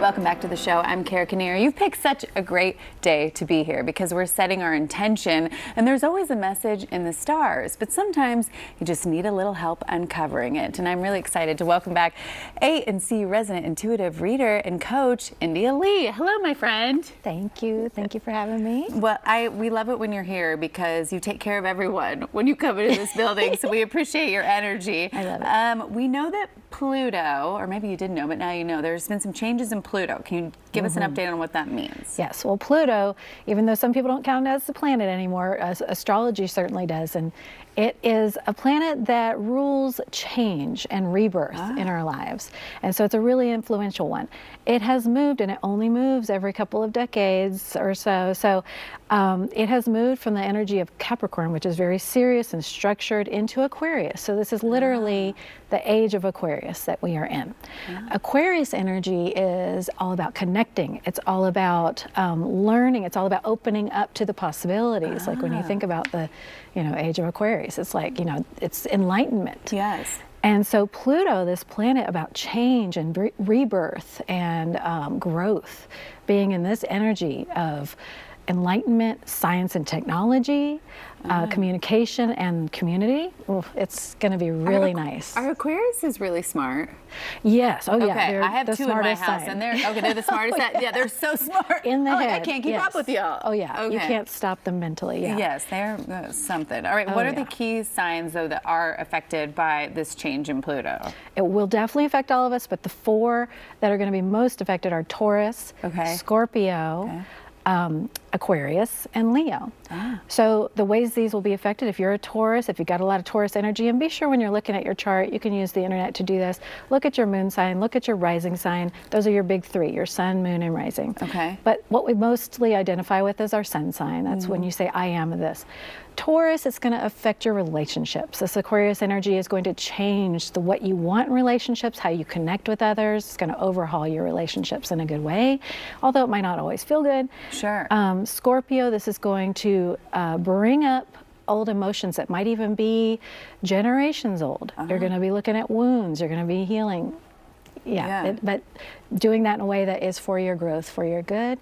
Welcome back to the show. I'm Kara Kinnear. You've picked such a great day to be here because we're setting our intention, and there's always a message in the stars, but sometimes you just need a little help uncovering it. And I'm really excited to welcome back A and C resident intuitive reader and coach, India Leigh. Hello, my friend. Thank you. Thank you for having me. Well, we love it when you're here because you take care of everyone when you come into this building, so we appreciate your energy. I love it. We know that Pluto, or maybe you didn't know, but now you know, there's been some changes in Pluto. Can you give us an update on what that means? Yes. Well, Pluto, even though some people don't count it as a planet anymore, astrology certainly does, and it is a planet that rules change and rebirth in our lives. And so it's a really influential one. It has moved, and it only moves every couple of decades or so. So it has moved from the energy of Capricorn, which is very serious and structured, into Aquarius. So this is literally the age of Aquarius that we are in. Aquarius energy is all about connecting. It's all about learning. It's all about opening up to the possibilities. Like when you think about the, age of Aquarius, it's like, it's enlightenment. Yes. And so Pluto, this planet about change and rebirth and growth, being in this energy of enlightenment, science and technology, communication and community. Ooh, it's going to be really nice. Our Aquarius is really smart. Yes. Oh, yeah. Okay, They're I have the two in my house, sign. and they're the smartest. Yeah, they're so smart. In the head. I can't keep up with y'all. Oh, yeah. Okay. You can't stop them mentally. Yeah. Yes, they're something. All right. What are the key signs, though, that are affected by this change in Pluto? It will definitely affect all of us, but the four that are going to be most affected are Taurus, Scorpio, Aquarius, and Leo. So the ways these will be affected, if you're a Taurus, if you've got a lot of Taurus energy, and be sure when you're looking at your chart, you can use the internet to do this. Look at your moon sign, look at your rising sign. Those are your big three, your sun, moon, and rising. Okay. But what we mostly identify with is our sun sign. That's when you say, I am this. Taurus, it's going to affect your relationships. This Aquarius energy is going to change what you want in relationships, how you connect with others. It's going to overhaul your relationships in a good way, although it might not always feel good. Sure. Scorpio, this is going to bring up old emotions that might even be generations old. You're going to be looking at wounds. You're going to be healing. But doing that in a way that is for your growth, for your good.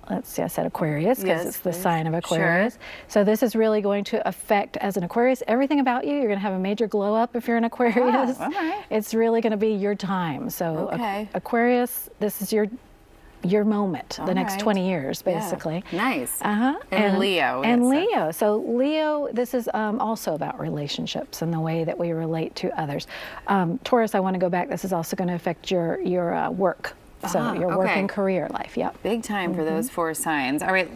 Let's see, I said Aquarius because it's the sign of Aquarius. Sure. So this is really going to affect, as an Aquarius, everything about you. You're going to have a major glow up if you're an Aquarius. Oh, okay. It's really going to be your time. So Aquarius, this is your moment, the next 20 years, basically. Yeah. Nice. And Leo. And Leo. So Leo, this is also about relationships and the way that we relate to others. Taurus, I want to go back. This is also going to affect your work. So your work and career life, Big time for those four signs. All right,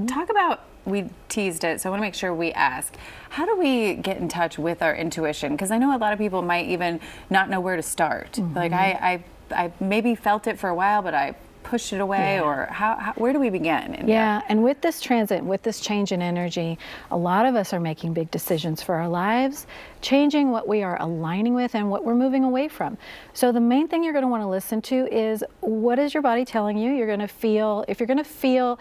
talk about, we teased it, so I want to make sure we ask, how do we get in touch with our intuition? Because I know a lot of people might even not know where to start. Like I maybe felt it for a while, but I pushed it away, or where do we begin? And with this transit, with this change in energy, a lot of us are making big decisions for our lives, changing what we are aligning with and what we're moving away from. So the main thing you're going to want to listen to is, what is your body telling you? You're going to feel, if you're going to feel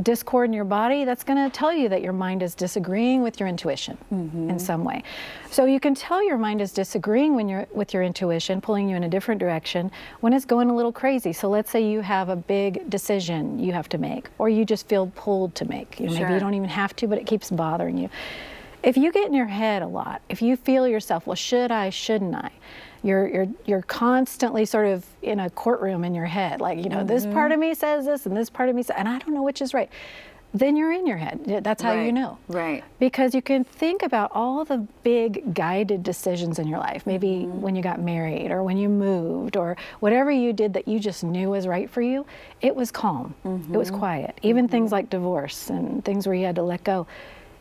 discord in your body, that's going to tell you that your mind is disagreeing with your intuition in some way. So you can tell your mind is disagreeing with your intuition, pulling you in a different direction when it's going a little crazy. So let's say you have a big decision you have to make, or you just feel pulled to make. Maybe you don't even have to, but it keeps bothering you. If you get in your head a lot, if you feel yourself, well, should I, shouldn't I? You're constantly sort of in a courtroom in your head, like, this part of me says this and this part of me says, and I don't know which is right. Then you're in your head. That's how you know. Right. Because you can think about all the big guided decisions in your life, maybe when you got married or when you moved or whatever you did that you just knew was right for you. It was calm. It was quiet. Even things like divorce and things where you had to let go.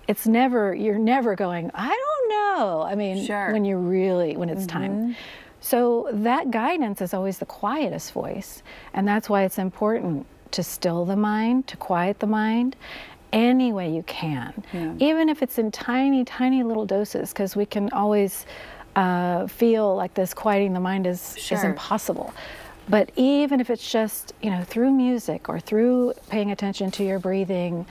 You're never going, I don't know. I mean, when it's time. So that guidance is always the quietest voice. And that's why it's important to still the mind, to quiet the mind any way you can. Even if it's in tiny, tiny little doses, because we can always feel like this quieting the mind is impossible. But even if it's just, through music or through paying attention to your breathing,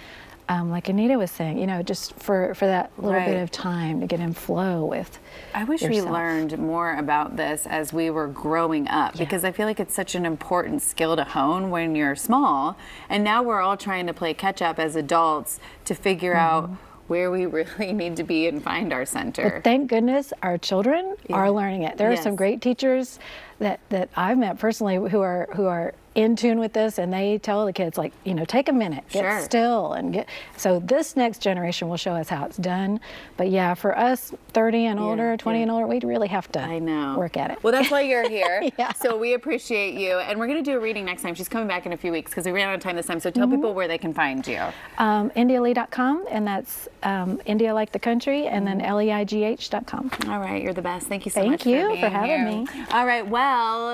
like Anita was saying, you know, just for that little Right. bit of time to get in flow with I wish we yourself. learned more about this as we were growing up, because I feel like it's such an important skill to hone when you're small. And now we're all trying to play catch up as adults to figure out where we really need to be and find our center. But thank goodness our children are learning it. There are some Yes. great teachers that I've met personally who are in tune with this, and they tell the kids, like, you know, take a minute, get Sure. still, and get. So this next generation will show us how it's done. But yeah, for us 30 and older, 20 and older, we really have to I know. work at it. Well, that's why you're here. Yeah. So we appreciate you. And we're going to do a reading next time. She's coming back in a few weeks because we ran out of time this time. So tell people where they can find you. IndiaLeigh.com, and that's India like the country, and then leigh.com. All right. You're the best. Thank you so Thank much you for being for having here. me. All right. Well.